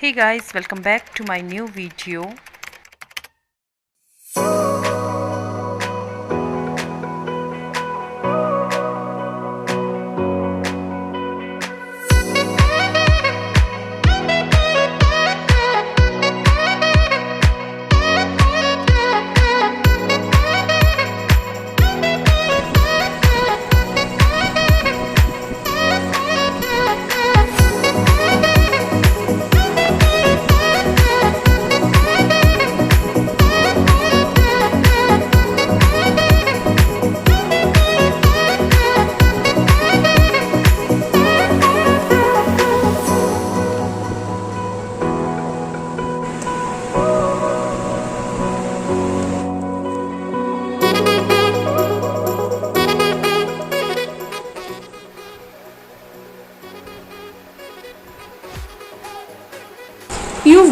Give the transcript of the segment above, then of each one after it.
Hey guys, welcome back to my new video.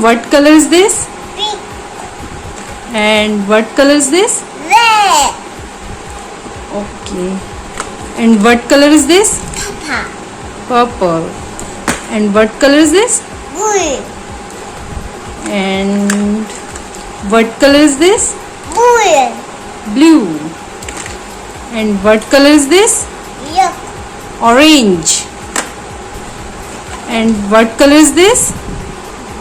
What color is this? Pink. And what color is this? Red. Okay. And what color is this? Papa. Purple. And what color is this? Green. And what color is this? Blue. Blue. And what color is this? Yellow. Orange. And what color is this?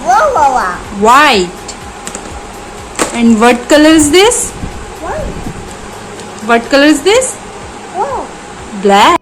Wow. White. And what color is this? White. What color is this? Wow. Black.